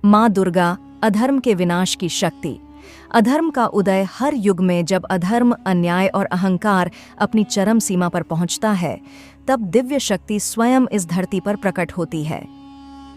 माँ दुर्गा, अधर्म के विनाश की शक्ति। अधर्म का उदय हर युग में जब अधर्म, अन्याय और अहंकार अपनी चरम सीमा पर पहुंचता है, तब दिव्य शक्ति स्वयं इस धरती पर प्रकट होती है।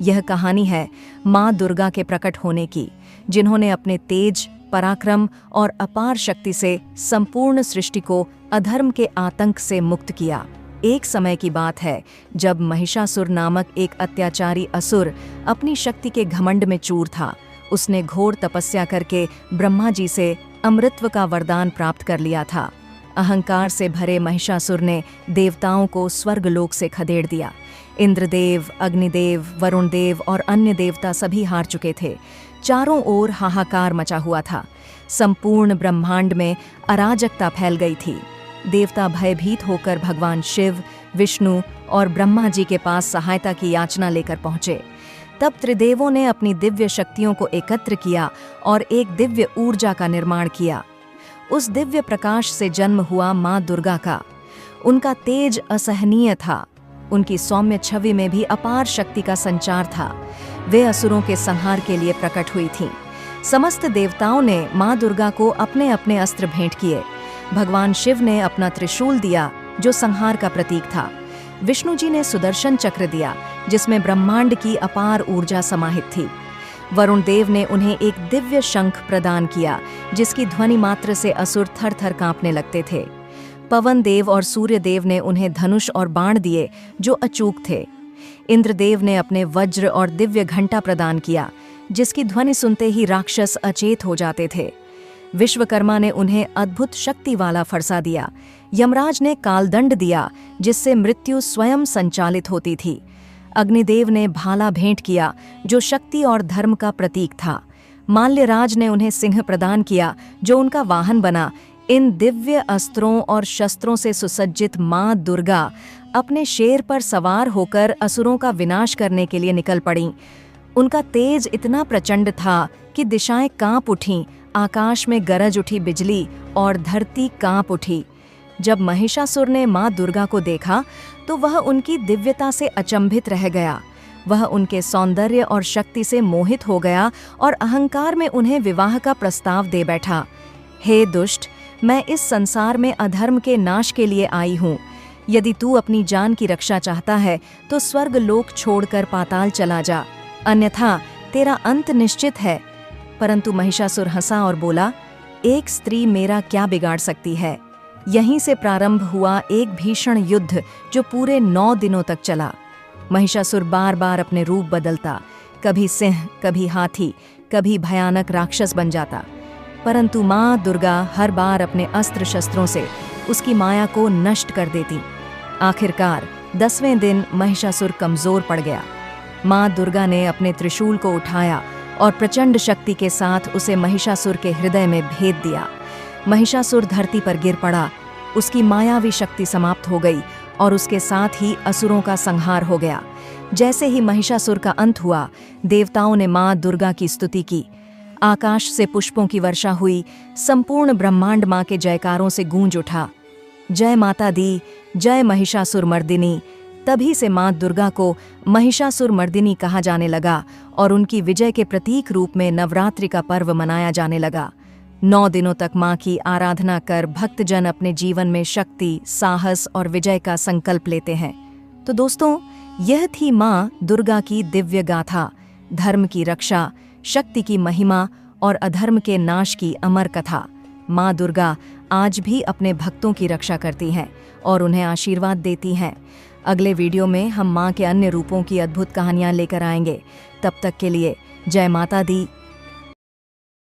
यह कहानी है माँ दुर्गा के प्रकट होने की, जिन्होंने अपने तेज, पराक्रम और अपार शक्ति से संपूर्ण सृष्टि को अधर्म के आतंक से मुक्त किया। एक समय की बात है जब महिषासुर नामक एक अत्याचारी असुर अपनी शक्ति के घमंड में चूर था। उसने घोर तपस्या करके ब्रह्मा जी से अमृतत्व का वरदान प्राप्त कर लिया था। अहंकार से भरे महिषासुर ने देवताओं को स्वर्गलोक से खदेड़ दिया। इंद्रदेव, अग्निदेव, वरुण देव और अन्य देवता सभी हार चुके थे। चारों ओर हाहाकार मचा हुआ था। संपूर्ण ब्रह्मांड में अराजकता फैल गई थी। देवता भयभीत होकर भगवान शिव, विष्णु और ब्रह्मा जी के पास सहायता की याचना लेकर पहुंचे। तब त्रिदेवों ने अपनी दिव्य शक्तियों को एकत्र किया और एक दिव्य ऊर्जा का निर्माण किया। उस दिव्य प्रकाश से जन्म हुआ माँ दुर्गा का। उनका तेज असहनीय था। उनकी सौम्य छवि में भी अपार शक्ति का संचार था। वे असुरों के संहार के लिए प्रकट हुई थीं। समस्त देवताओं ने माँ दुर्गा को अपने अपने अस्त्र भेंट किए। भगवान शिव ने अपना त्रिशूल दिया, जो संहार का प्रतीक था। विष्णु जी ने सुदर्शन चक्र दिया, जिसमें ब्रह्मांड की अपार ऊर्जा समाहित थी। वरुण देव ने उन्हें एक दिव्य शंख प्रदान किया, जिसकी ध्वनि मात्र से असुर थर थर कांपने लगते थे। पवन देव और सूर्य देव ने उन्हें धनुष और बाण दिए, जो अचूक थे। इंद्रदेव ने अपने वज्र और दिव्य घंटा प्रदान किया, जिसकी ध्वनि सुनते ही राक्षस अचेत हो जाते थे। विश्वकर्मा ने उन्हें अद्भुत शक्ति वाला फरसा दिया। यमराज ने कालदंड दिया, जिससे मृत्यु स्वयं संचालित होती थी। अग्निदेव ने भाला भेंट किया, जो शक्ति और धर्म का प्रतीक था। माल्यराज ने उन्हें सिंह प्रदान किया, जो उनका वाहन बना। इन दिव्य अस्त्रों और शस्त्रों से सुसज्जित माँ दुर्गा अपने शेर पर सवार होकर असुरों का विनाश करने के लिए निकल पड़ीं। उनका तेज इतना प्रचंड था कि दिशाएं कांप उठीं, आकाश में गरज उठी बिजली और धरती कांप उठी। जब महिषासुर ने माँ दुर्गा को देखा तो वह उनकी दिव्यता से अचंभित रह गया। वह उनके सौंदर्य और शक्ति से मोहित हो गया और अहंकार में उन्हें विवाह का प्रस्ताव दे बैठा। हे दुष्ट, मैं इस संसार में अधर्म के नाश के लिए आई हूँ। यदि तू अपनी जान की रक्षा चाहता है तो स्वर्ग लोक छोड़कर पाताल चला जा, अन्यथा तेरा अंत निश्चित है। परंतु महिषासुर हंसा और बोला, एक स्त्री मेरा क्या बिगाड़ सकती है। यहीं से प्रारंभ हुआ एक भीषण युद्ध, जो पूरे 9 दिनों तक चला। महिषासुर बार बार अपने रूप बदलता, कभी सिंह, कभी हाथी, कभी भयानक राक्षस बन जाता। परंतु माँ दुर्गा हर बार अपने अस्त्र शस्त्रों से उसकी माया को नष्ट कर देती। आखिरकार 10वें दिन महिषासुर कमजोर पड़ गया। माँ दुर्गा ने अपने त्रिशूल को उठाया और प्रचंड शक्ति के साथ उसे महिषासुर के हृदय में भेद दिया। महिषासुर धरती पर गिर पड़ा। उसकी मायावी शक्ति समाप्त हो गई और उसके साथ ही असुरों का संहार हो गया। जैसे ही महिषासुर का अंत हुआ, देवताओं ने माँ दुर्गा की स्तुति की। आकाश से पुष्पों की वर्षा हुई। संपूर्ण ब्रह्मांड माँ के जयकारों से गूंज उठा। जय माता दी, जय महिषासुर मर्दिनी। तभी से माँ दुर्गा को महिषासुर मर्दिनी कहा जाने लगा और उनकी विजय के प्रतीक रूप में नवरात्रि का पर्व मनाया जाने लगा। 9 दिनों तक माँ की आराधना कर भक्तजन अपने जीवन में शक्ति, साहस और विजय का संकल्प लेते हैं। तो दोस्तों, यह थी माँ दुर्गा की दिव्य गाथा, धर्म की रक्षा, शक्ति की महिमा और अधर्म के नाश की अमर कथा। माँ दुर्गा आज भी अपने भक्तों की रक्षा करती हैं और उन्हें आशीर्वाद देती हैं। अगले वीडियो में हम माँ के अन्य रूपों की अद्भुत कहानियाँ लेकर आएंगे। तब तक के लिए जय माता दी,